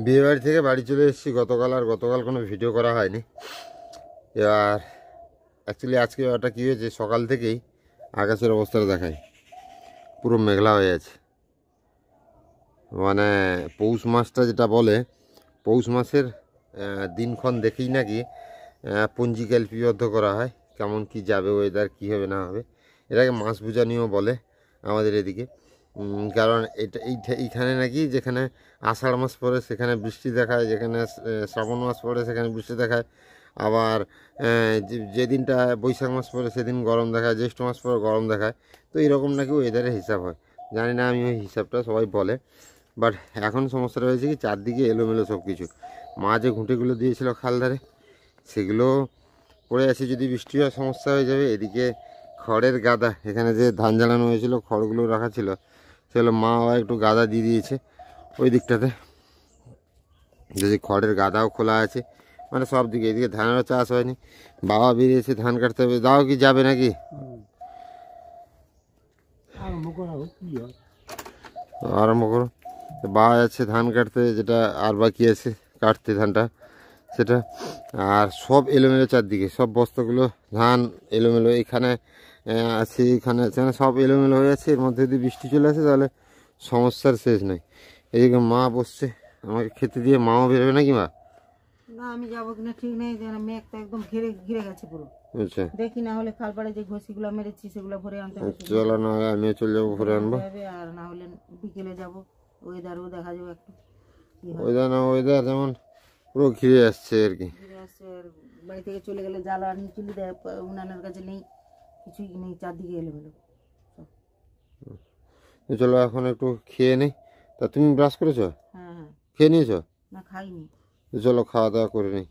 বিয়ে বাড়ি থেকে বাড়ি চলে এসেছি গতকাল, আর গতকাল কোনো ভিডিও করা হয়নি। এবার অ্যাকচুয়ালি আজকে ব্যাপারটা কী হয়েছে, সকাল থেকেই আকাশের অবস্থাটা দেখায় পুরো মেঘলা হয়ে আছে। মানে পৌষ মাসটা যেটা বলে, পৌষ মাসের দিনক্ষণ দেখেই নাকি পঞ্জিকা লিপিবদ্ধ করা হয়, কেমন কি যাবে ওয়েদার, কী হবে না হবে। এটাকে মাস বুঝানিও বলে আমাদের এদিকে। কারণ এইখানে নাকি যেখানে আষাঢ় মাস পড়ে সেখানে বৃষ্টি দেখায়, যেখানে শ্রাবণ মাস পড়ে সেখানে বৃষ্টি দেখায়, আবার যেদিনটা বৈশাখ মাস পড়ে সেদিন গরম দেখায়, জ্যৈষ্ঠ মাস পরে গরম দেখায়। তো এরকম নাকি ওয়েদারের হিসাব হয়, জানি না আমি ওই হিসাবটা, সবাই বলে। বাট এখন সমস্যাটা হয়েছে কি, চারদিকে এলোমেলো সব কিছু। মা যে ঘুঁটেগুলো দিয়েছিল খাল ধারে, সেগুলো পড়ে আছে, যদি বৃষ্টি হয় সমস্যা হয়ে যাবে। এদিকে খড়ের গাদা, এখানে যে ধান জ্বালানো হয়েছিল খড়গুলো রাখা ছিল, সেগুলো মা একটু গাদা দিয়ে দিয়েছে ওই দিকটাতে, যদি খড়ের গাদাও খোলা আছে। মানে সব দিকে, এদিকে ধানেরও চাষ হয়নি, বাবা বেরিয়েছে ধান কাটতে হবে। দাও কি যাবে নাকি? আরম্ভ করো। বাবা যাচ্ছে ধান কাটতে, যেটা আর বাকি আছে কাটতে ধানটা, সেটা। আর সব এলোমেলো চারদিকে, সব বস্তাগুলো ধান এলোমেলো, এখানে আছে এখানে আছে, মানে সব এলোমেলো হয়ে আছে। এর মধ্যে যদি বৃষ্টি চলে আসে তাহলে সমস্যার শেষ নেই। এদিকে মা বসছে আমাকে খেতে দিয়ে, মাও বেরোবে নাকি? মা না, আমি যাবো কিনা ঠিক নেই, যেন মেঘটা একদম ঘিরে ঘিরে গেছে পুরো। আচ্ছা, দেখি না হলে খালপাড়ে যে ঘষিগুলো মেরেছি সেগুলো ভরে আনতে হবে। চলো না, আমিও চলে যাবো, ভরে আনবো। আর না হলে বিকেলে যাবো, ওয়েদারও দেখা যাবে একটু। ওয়েদার যেমন পুরো ঘিরে আসছে আর কি, ঘিরে আসছে। আর বাড়ি থেকে চলে গেলে জ্বালানি চুলি দেয়, উনানের কাছে নেই, কিছুই নেই, চারদিকে এলোমেলো। চলো এখন একটু খেয়ে নেই। তা তুমি ব্রাশ করেছো? হ্যাঁ হ্যাঁ। খেয়ে নিয়েছো? না, খাইনি। চলো খাওয়া দাওয়া করে নিই।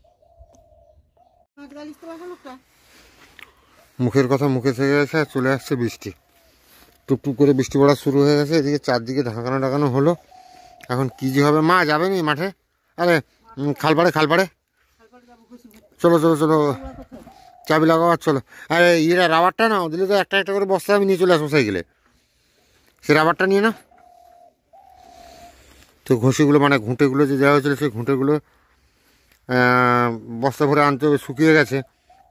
মুখের কথা মুখে থেকে গেছে, আর চলে আসছে বৃষ্টি, টুকটুক করে বৃষ্টি পড়া শুরু হয়ে গেছে। এদিকে চারদিকে ঢাকানো হলো। এখন কি যে হবে। মা যাবে নি মাঠে? আরে খালপাড়ে চলো চলো চলো, চাবি লাগাও আর চলো। আরে রাবারটা না দিলে তো একটা একটা করে বস্তা আমি নিয়ে চলে আসবো সাইকেলে, সে রাবারটা নিয়ে না। তো ঘষিগুলো মানে ঘুঁটেগুলো যে দেওয়া হয়েছিল, সেই ঘুঁটেগুলো বস্তা ভরে আনতে হবে, শুকিয়ে গেছে।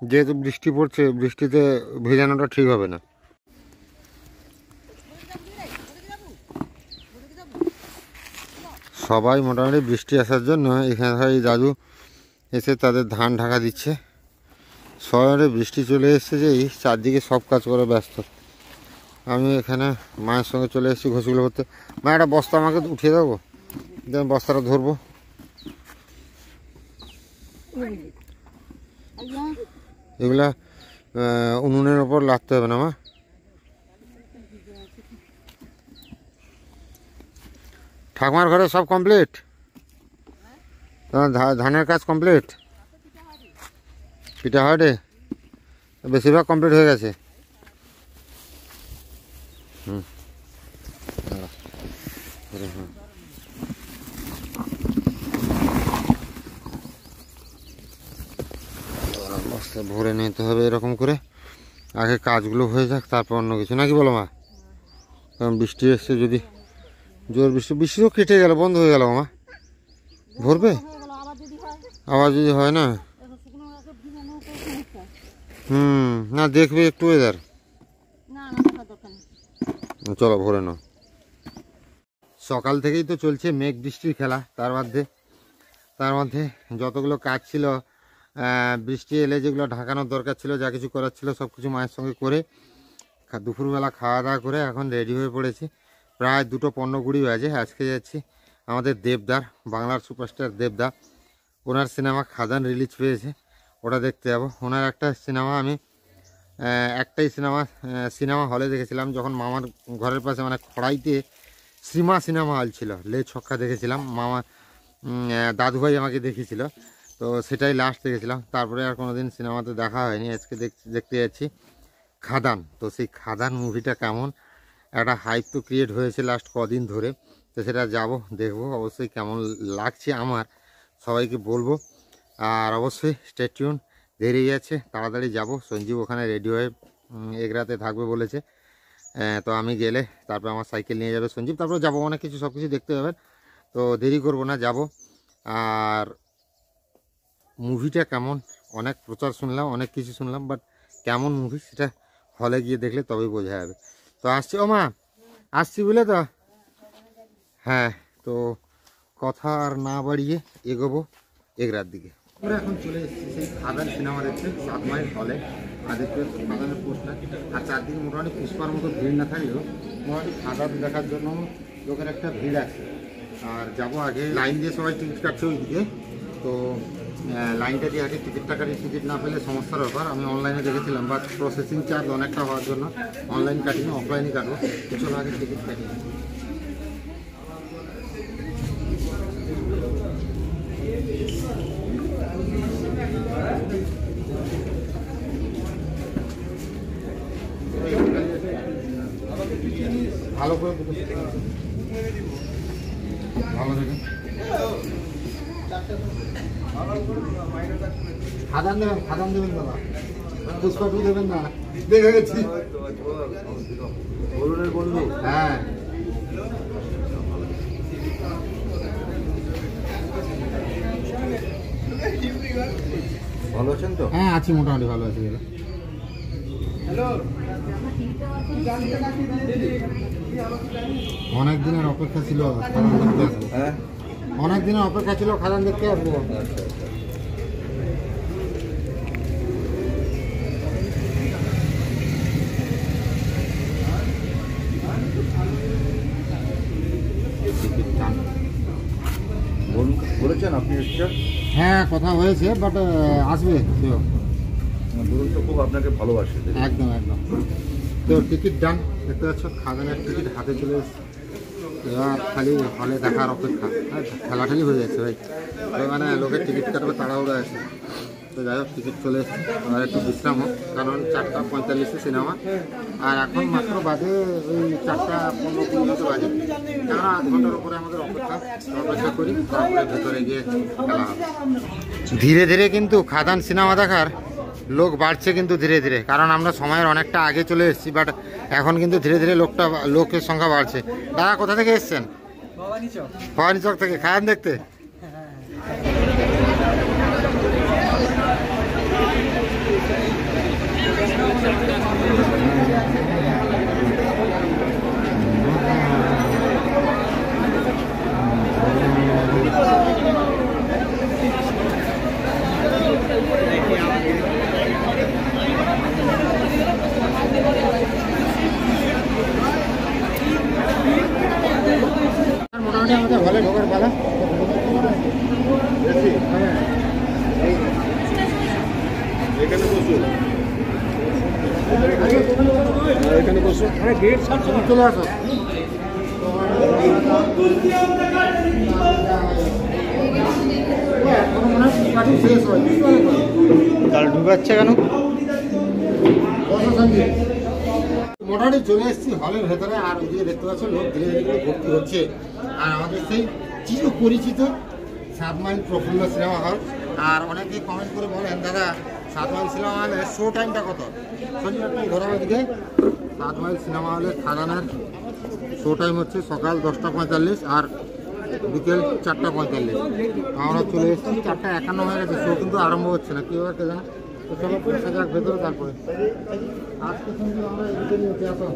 যেহেতু বৃষ্টি পড়ছে, বৃষ্টিতে ভেজানোটা ঠিক হবে না। সবাই মোটামুটি বৃষ্টি আসার জন্য এখানে এই দাদু এসে তাদের ধান ঢাকা দিচ্ছে। শহরে বৃষ্টি চলে এসেছে যে এই চারদিকে সব কাজ করে ব্যস্ত। আমি এখানে মায়ের সঙ্গে চলে এসেছি ঘষিগুলো করতে। মা একটা বস্তা আমাকে উঠিয়ে দেবো, আমি বস্তাটা ধরবো। এগুলা উনুনের ওপর লাগতে হবে না মা? ঠাকুমার ঘরে সব কমপ্লিট? ধানের কাজ কমপ্লিট? পিঠা হয়, বেশিরভাগ কমপ্লিট হয়ে গেছে। বস্তা ভরে নিতে হবে এরকম করে, আগে কাজগুলো হয়ে যাক, তারপর অন্য কিছু, নাকি বলো মা? কারণ বৃষ্টি এসছে, যদি জোর বৃষ্টিও কেটে গেল, বন্ধ হয়ে গেল মা, ভরবে আবার যদি হয় না। না দেখবে একটু ওয়েদার। চলো ভরে নাও। সকাল থেকেই তো চলছে মেঘ বৃষ্টির খেলা। তার মধ্যে যতগুলো কাজ ছিল, বৃষ্টি এলে যেগুলো ঢাকানোর দরকার ছিল, যা কিছু করার ছিল সব কিছু মায়ের সঙ্গে করে দুপুরবেলা খাওয়া দাওয়া করে এখন রেডি হয়ে পড়েছি। প্রায় 2:15 বাজে। আজকে যাচ্ছি আমাদের দেবদার, বাংলার সুপারস্টার দেবদা, ওনার সিনেমা খাদান রিলিজ পেয়েছে, ওটা দেখতে যাবো। ওনার একটা সিনেমা আমি একটাই সিনেমা হলে দেখেছিলাম, যখন মামার ঘরের পাশে মানে খড়াইতে শ্রীমা সিনেমা হল ছিল, লে ছক্কা দেখেছিলাম। মামা দাদুভাই আমাকে দেখিয়েছিল, তো সেটাই লাস্ট দেখেছিলাম। তারপরে আর কোনোদিন সিনেমাতে দেখা হয়নি। আজকে দেখতে যাচ্ছি খাদান। তো সেই খাদান মুভিটা কেমন, একটা হাইপ তো ক্রিয়েট হয়েছে লাস্ট কদিন ধরে, তো সেটা যাব দেখবো। অবশ্যই কেমন লাগছে আমার সবাইকে বলবো। আর অবশ্যই স্টে টিউন, দেরি আছে, তাড়াতাড়ি যাব। সঞ্জীব ওখানে রেডি হয়ে এগরাতে থাকবে বলেছে, তো আমি গেলে তারপর আমার সাইকেল নিয়ে যাবে সঞ্জীব, তারপর যাবো, অনেক কিছু সব কিছু দেখতে হবে। তো দেরি করব না, যাব। আর মুভিটা কেমন, অনেক প্রচার শুনলাম, অনেক কিছু শুনলাম, বাট কেমন মুভি সেটা হলে গিয়ে দেখলে তবেই বোঝা যাবে। তো আসছি ও মা, আসছি বুঝলে তো। হ্যাঁ, তো কথা আর না বাড়িয়ে এগোবো এগরার দিকে। আমরা এখন চলে এসেছি সেই খাদান সিনেমা দেখতে 7 মাইল হলে। আর দেখতে হচ্ছে খাদানের পোস্টার, আর চারদিকে মোটামুটি পুষ্পার মতো ভিড় না থাকলেও মোটামুটি খাদান দেখার জন্য লোকের একটা ভিড় আছে। আর যাবো আগে লাইন দিয়ে সবাই টিকিট কাটছে ওইদিকে, তো লাইনটা দিয়ে আগে টিকিটটা কাটি। টিকিট না পেলে সমস্যার ব্যাপার। আমি অনলাইনে দেখেছিলাম, বাট প্রসেসিং চার্জ অনেকটা হওয়ার জন্য অনলাইন কাটিনি, অফলাইনই কাটবো। চলো আগে টিকিট কাটি। ভালো করে ভালো দেখুন, খাদান দেবেন, খাদান দেবেন দাদা, পুষ্পা 2 দেবেন না, দেখে গেছি। হ্যাঁ ভালো আছেন তো? হ্যাঁ আছি, মোটামুটি ভালো আছি। অনেক দিনের অপেক্ষা ছিল খাদান দেখতে আসবো। হ্যাঁ, অনেক দিনের অপেক্ষা ছিল খাদান দেখতে আসবো। বলেছেন আপনি এসছেন? হ্যাঁ কথা হয়েছে, বাট আসবে সেও। বলুন তো, খুব আপনাকে ভালোবাসে। একদম একদম। তো টিকিট ডান, দেখতে পাচ্ছ খাদানের টিকিট হাতে চলে এসছে। এবার খালি হলে দেখার অপেক্ষা। ঠেলাঠেলি হয়ে যাচ্ছে ভাই, তো মানে লোকের টিকিট কাটবে তাড়াহুড়ো আছে। তো যাই হোক টিকিট চলে এসছে, আর একটু বিশ্রাম হোক, কারণ 4:45 সিনেমা। আর এখন মাত্র বাজে ওই 4:15-20 মতো বাজে। কারণ 8 ঘন্টার উপরে আমাদের অপেক্ষা করি, তারপরে ভেতরে গিয়ে খেলা হবে। ধীরে ধীরে কিন্তু খাদান সিনেমা দেখার লোক বাড়ছে কিন্তু ধীরে ধীরে, কারণ আমরা সময়ের অনেকটা আগে চলে এসেছি, বাট এখন কিন্তু ধীরে ধীরে লোকের সংখ্যা বাড়ছে। দাদা কোথা থেকে এসছেন? ভবানী চক থেকে খাদান দেখতে। মোটামুটি আমাদের হলে ঢোকার পালা। এখানে বসুন, এখানে বসুন। আরে গেট সামনে চলে আসো। তাহলে ঢুকাচ্ছে কেন? মোটামুটি চলে এসেছি হলের ভেতরে, আর ওইদিকে দেখতে পাচ্ছ লোক ধীরে ধীরে ভর্তি হচ্ছে। আর আমাদের সেই চির পরিচিত 7 মাইল প্রফুল্ল সিনেমা হল। আর অনেকে কমেন্ট করে বলেন দাদা 7 মাইল সিনেমা হলের শো টাইমটা কত? সঞ্জীব একটু ধরা ওইদিকে। 7 মাইল সিনেমা হলের খাদানের শো টাইম হচ্ছে সকাল 10:45 আর বিকেল 4:45। আমরা চলে এসেছি 4:51 হয়ে গেছে, শো কিন্তু আরম্ভ হচ্ছে না, কি হবে কে জানে। তো চলো পয়সা যাক ভেতরে, তারপরে আজকে সঞ্জীব আমরা এদিকে নিয়ে আসো।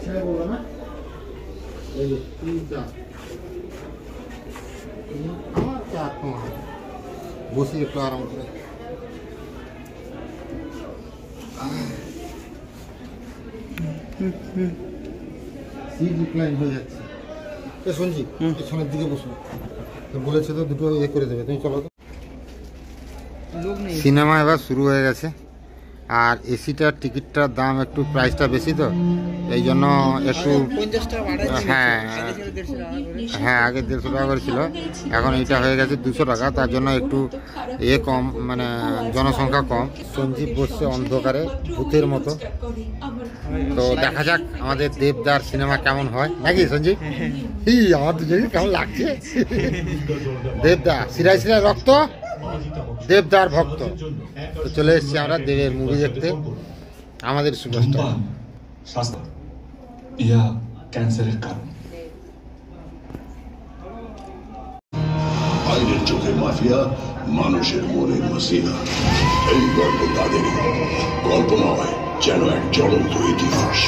ছেড়ে বললো না, এই 3টা আমার 4 তোমার বসে একটু আরাম করে। সিট রিক্লাইন হয়ে যাচ্ছে। সঞ্জীব পেছনের দিকে বসো, বলেছে তো দুটো ইয়ে করে দেবে, তুমি চলো তো। সিনেমা এবার শুরু হয়ে গেছে, আর এসিটার টিকিটটার দাম একটু প্রাইসটা বেশি, তো এই জন্য একটু হ্যাঁ হ্যাঁ আগে 150 টাকা করে ছিল, এখন এইটা হয়ে গেছে 200 টাকা। তার জন্য একটু কম, মানে জনসংখ্যা কম। সঞ্জীব বসছে অন্ধকারে ভূতের মতো। তো দেখা যাক আমাদের দেবদার সিনেমা কেমন হয়, নাকি সঞ্জীব? আমার দুজনই কেমন লাগছে। দেবদা শিরায় শিরায় রক্ত, দেবদার ভক্ত। তো চলে এসেছি আমরা দেবের মুভি দেখতে, আমাদের সুপারস্টার। স্বাস্থ্য ইয়া ক্যান্সারের কারণ। বাইরের চোখে মাফিয়া, মানুষের মনে মসিহা। এই গল্প তাদেরই গল্প নয়, যেন এক জ্বলন্ত ইতিহাস।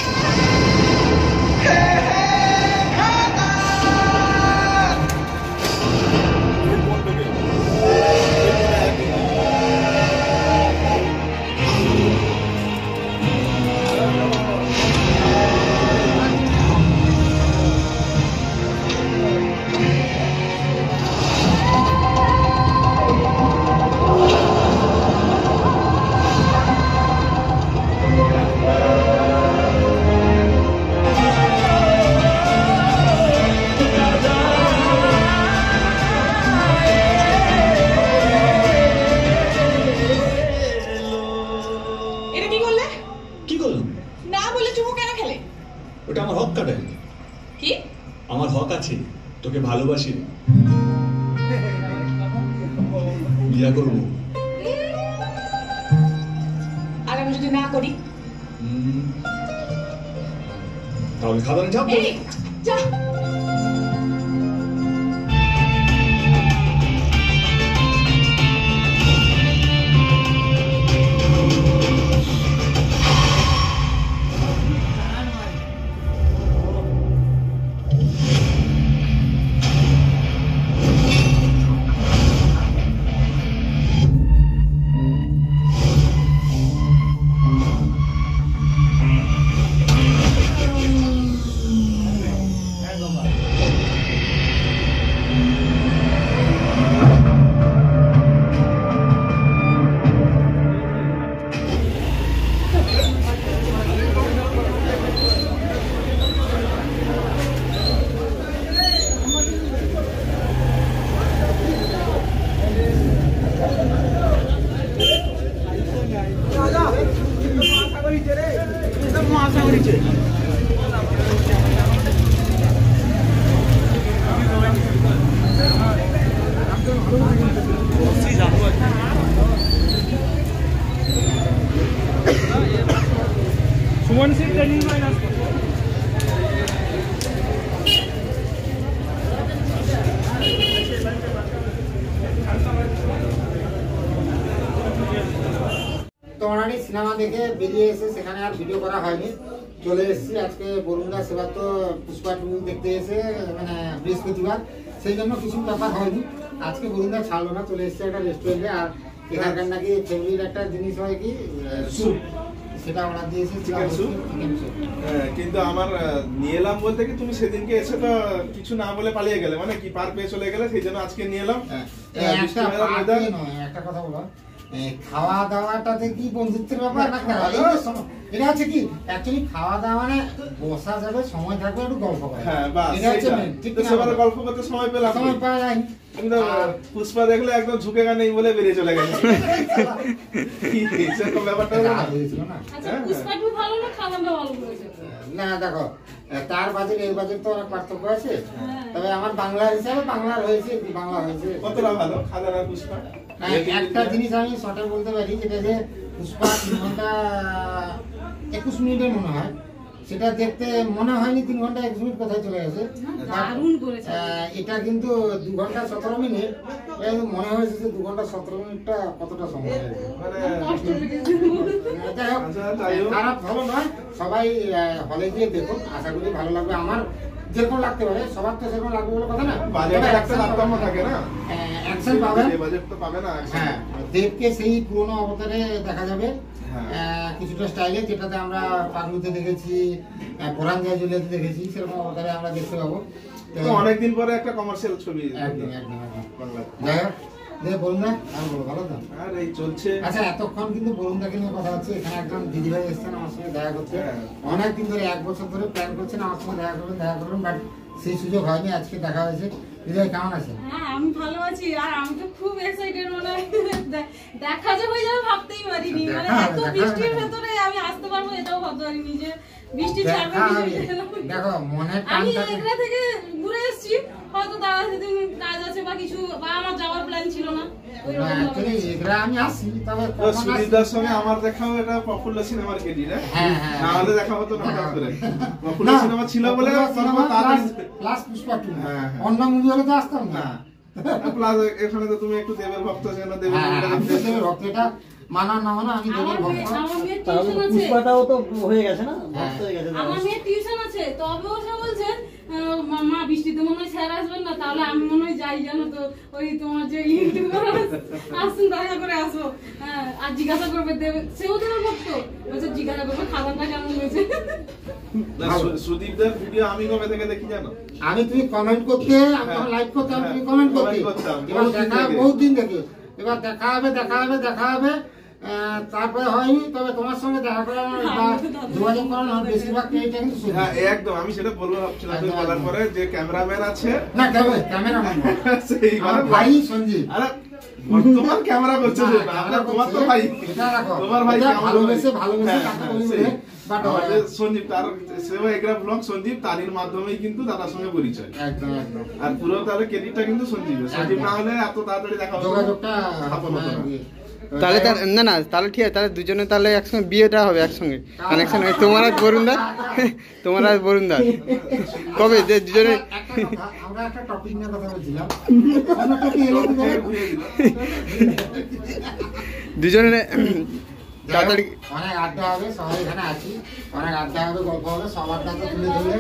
ওটা আমার হক কাটাই। কি? আমার হক আছে, তোকে ভালোবাসি, বিয়া করব। আর আমি যদি না করি তাহলে খাবারে যাব। যা। सुमन सिंह ट्रेनिंग माइनस তো অনানি সিনেমা দেখে বেরিয়ে এসে সেখানে আর ভিডিও করা হয়নি, চলে এসেছি আজকে বরুণদা সেবার তো পুষ্পা 2 দেখতে এসে মানে বৃহস্পতিবার, সেই জন্য কিছু ব্যাপার হয়নি। আজকে বরুণদা ছাড়লো না, চলে এসেছে একটা রেস্টুরেন্টে। আর এখানকার নাকি ফ্যামিলির একটা জিনিস হয় কি স্যুপ, সেটা অর্ডার দিয়েছে, চিকেন স্যুপ। কিন্তু আমার নিয়ে এলাম বলতে কি তুমি সেদিনকে এসে তো কিছু না বলে পালিয়ে গেলে, মানে কি পার পেয়ে চলে গেলে, সেই জন্য আজকে নিয়ে এলাম। একটা কথা বলো, খাওয়া দাওয়াটাতে কি বন্ধুত্বের ব্যাপার না? এটা হচ্ছে কি অ্যাকচুয়ালি খাওয়া দাওয়া মানে বসা যাবে, সময় থাকবে, একটু গল্প করা। হ্যাঁ বাস, এটা হচ্ছে main, ঠিক না? সেবারে গল্প করতে সময় পেলাম, সময় পাওয়া যায়নি। কিন্তু পুষ্পা দেখলে একদম ঝুঁকে গা নেই বলে বেরিয়ে চলে গেছে। সেরকম ব্যাপারটা হলো না। আচ্ছা পুষ্পা 2 ভালো না খাওয়াটা ভালো করেছে? না দেখো, তার বাজেট এর বাজেট তো অনেক পার্থক্য আছে। তবে আমার বাংলার হিসাবে বাংলার হয়েছে, বাংলা হয়েছে কতটা ভালো খাদার আর পুষ্পা। একটা জিনিস আমি শর্টে বলতে পারি, যেটা যে পুষ্পা 3 ঘন্টা 21 মিনিটের মনে হয়, সেটা দেখতে মনে হয়নি 3 ঘন্টা 21 মিনিট কোথায় চলে গেছে। দারুণ করেছে। এটা কিন্তু 2 ঘন্টা 17 মিনিট, মনে হয়েছে যে 2 ঘন্টা 17 মিনিটটা কতটা সময় হয়েছে। কষ্ট লেগেছে। খারাপ ভালো নয়, সবাই হলে গিয়ে দেখুন, আশা করি ভালো লাগবে। আমার যেরকম লাগতে পারে, সবার তো সেরকম লাগবে বলে কথা না। বাজেট একটা তারতম্য থাকে না, অ্যাকশন পাবেন, বাজেট তো পাবে না। হ্যাঁ, দেবকে সেই পুরোনো অবতারে দেখা যাবে, কিছুটা স্টাইলে, যেটাতে আমরা পাগলুতে দেখেছি, পরাঞ্জয় জুলিয়াতে দেখেছি, সেরকম অবতারে আমরা দেখতে পাবো। তো অনেকদিন পরে একটা কমার্শিয়াল ছবি একদম একদম বাংলা। যাই হোক, বলুন না, আর বলো, ভালো তো? আর এই চলছে। আচ্ছা, এতক্ষণ কিন্তু বরুণদাকে নিয়ে কথা হচ্ছে। এখানে একজন দিদিভাই এসেছেন আমার সঙ্গে দেখা করতে, অনেকদিন ধরে 1 বছর ধরে প্ল্যান করছেন আমার সঙ্গে দেখা করবেন, বাট সেই সুযোগ হয়নি, আজকে দেখা হয়েছে। দিদিভাই কেমন আছেন? হ্যাঁ আমি ভালো আছি, আর আমি তো খুব এক্সাইটেড, মনে হয় দেখা যে হয়ে যাবে ভাবতেই পারিনি। মানে এত বৃষ্টির ভেতরে আমি আসতে পারবো এটাও ভাবতে পারিনি, যে বৃষ্টি ছাড়বে দেখা হবে। বৃষ্টি ছাড়বে। দেখো মনের আমি টানটাকে এখান থেকে ঘুরে এসেছি, হয়তো দাদা সেদিন কাজ আছে বা কিছু, বা আমার যাওয়ার প্ল্যান ছিল না, ওই রকম অ্যাকচুয়ালি এগুলা আমি আসি, তবে তো কখন আসি? সুদীপদার সঙ্গে আমার দেখাও এটা প্রফুল্ল সিনেমার কেটি না, হ্যাঁ, হ্যাঁ। না হলে দেখা হতো না হঠাৎ করে। প্রফুল্ল না, সিনেমা ছিল বলে সিনেমা তাড়াতাড়ি প্লাস পুষ্পা 2 হ্যাঁ, হ্যাঁ। অন্য মুভি হলে তো আসতাম না। প্লাস এখানে তো তুমি একটু দেবের ভক্ত, সেখানে দেবের হ্যাঁ, মুভিটা আমি দেখতে দেবের ভক্ত, এটা মানা না মানা আমি দেবের ভক্ত। আমার মেয়ের তাহলে টিউশন আছে, পুষ্পাটাও তো হয়ে গেছে না, ভক্ত হয়ে গেছে। আমার মেয়ের টিউশন আছে, তবেও সে বলছে মা বৃষ্টিতে মনে হয় স্যার আসবেন না, তাহলে আমি মনে হয় যাই, জানো তো ওই তোমার যে ইউটিউবার আসুন দেখা করে আসো, হ্যাঁ, আর জিজ্ঞাসা করবে দেবে, সেও দেবের ভক্ত, বলছে জিজ্ঞাসা করবে খাবারটা কেমন হয়েছে। না, সুদীপদার ভিডিও আমি কবে থেকে দেখি জানো? আমি তুমি কমেন্ট করতে, আমি হ্যাঁ, লাইক করতাম, হ্যাঁ, তুমি কমেন্ট করতে। comment করতাম, এবার বহুদিন দেখা থেকে। বহুত দিন থেকে, এবার দেখা হবে, তারপরে হয়নি। তবে তোমার সঙ্গে দেখা করার বা যোগাযোগ করার আমার বেশিরভাগ এটা কিন্তু সুদীপ। হ্যাঁ একদম, আমি সেটা বলবো ভাবছিলাম তুমি বলার পরে, যে ক্যামেরাম্যান আছে না ক্যামেরাম্যান সেই আমার ভাই সঞ্জীব। আরে বর্তমান ক্যামেরা করছে যে, না, আমরা তোমার তো ভাই, এটা রাখো, তোমার ভাই এটা কেমন ভালোবেসে হ্যাঁ, কাকে হ্যাঁ, বলি সেই। বলে, but আমাদের সঞ্জীব, তার সেবা এগ্রা ব্লগ সঞ্জীব, তারির মাধ্যমেই কিন্তু দাদার সঙ্গে পরিচয়, একদম আর পুরো তাহলে ক্রেডিটটা কিন্তু সঞ্জীবের। সঞ্জীব না হলে এত তাড়াতাড়ি দেখা হতো না। যোগাযোগটা হাফল হতো না। তাহলে না তাহলে ঠিক আছে, তাহলে দুজনে তাহলে একসঙ্গে বিয়েটা হবে, একসঙ্গে কানেকশন, তোমার আর বরুণ দা, তোমার আর বরুণ দা কবে যে দুজনে একটা কথা, আমরা একটা টপিক নিয়ে কথা বলছিলাম, অন্য topic এলো কি বলো? ঘুরিয়ে দিল। দুজনে তাড়াতাড়ি অনেক আড্ডা হবে, সবাই এখানে আছি, অনেক আড্ডা হবে, গল্প হবে, সব আড্ডা তো তুলে ধরলে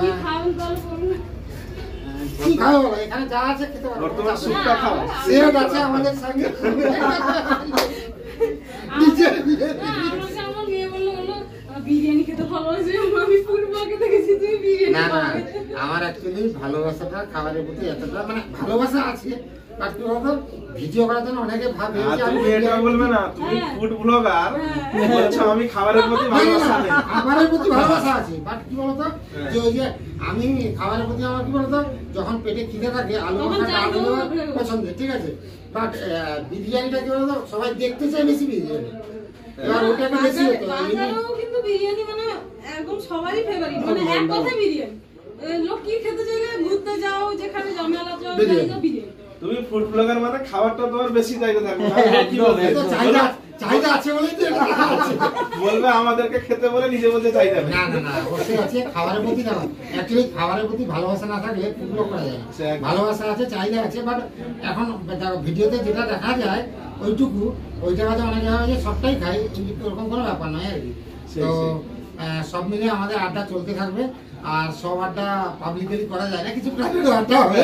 কি খাবেন গল্প করুন। কি খাবো বলো? এখানে যা আছে খেতে পারবো। বর্তমান সুপটা খাও। সেও আছে আমাদের সঙ্গে। আমাকে আমার মেয়ে বললো বিরিয়ানি খেতে ভালোবাসি, আমি ফুটবলকে দেখেছি তুমি বিরিয়ানি না খাবে। আমার অ্যাকচুয়ালি ভালোবাসাটা খাবারের প্রতি এতটা, মানে ভালোবাসা আছে, বাট কি বলতো, ভিডিও করার জন্য অনেকে ভাবে আর যে আমি তুমি এটা বলবে না, তুমি ফুড ব্লগার বলছো, আমি খাবারের প্রতি ভালোবাসা নেই। খাবারের প্রতি ভালোবাসা আছে, বাট কি বলতো, যে ওই যে আমি খাবারের প্রতি আমার কি বলতো, যখন পেটে খিদে থাকে আলু তখন মাখা যাই আলু হোক, দেওয়া পছন্দের, ঠিক আছে, বাট বিরিয়ানিটা কি বলতো, সবাই দেখতে চায় বেশি বিরিয়ানি, এবার ওটাকে বেশি হতো। বাজারেও কিন্তু বিরিয়ানি মানে একদম সবারই ফেভারিট, মানে এক কথায় বিরিয়ানি। লোক কি খেতে চাইলে ঘুরতে যাও, যেখানে জমেলা যাও, বিরিয়ানি। বিরিয়ানি। তুমি ফুড ব্লগার মানে খাবারটা তোমার বেশি চাহিদা থাকবে, না কি বলবে? তো চাহিদা আছে বলেই তো এটা আছে। বলবে আমাদেরকে খেতে বলে, নিজে বলতে চাহিদা নেই। না অবশ্যই আছে, খাবারের প্রতি না, অ্যাকচুয়ালি খাবারের প্রতি ভালোবাসা না থাকলে পুরো করা যায় না। ভালোবাসা আছে, চাহিদা আছে, বাট এখন দেখো ভিডিওতে যেটা দেখা যায় ওইটুকু, ওইটা বাদে অনেকে হয় যে সবটাই খাই, ওরকম কোনো ব্যাপার নয় আর কি। তো সব মিলিয়ে আমাদের আড্ডা চলতে থাকবে, আর সব আড্ডা পাবলিকলি করা যায় না, কিছু প্রাইভেট আড্ডা হবে।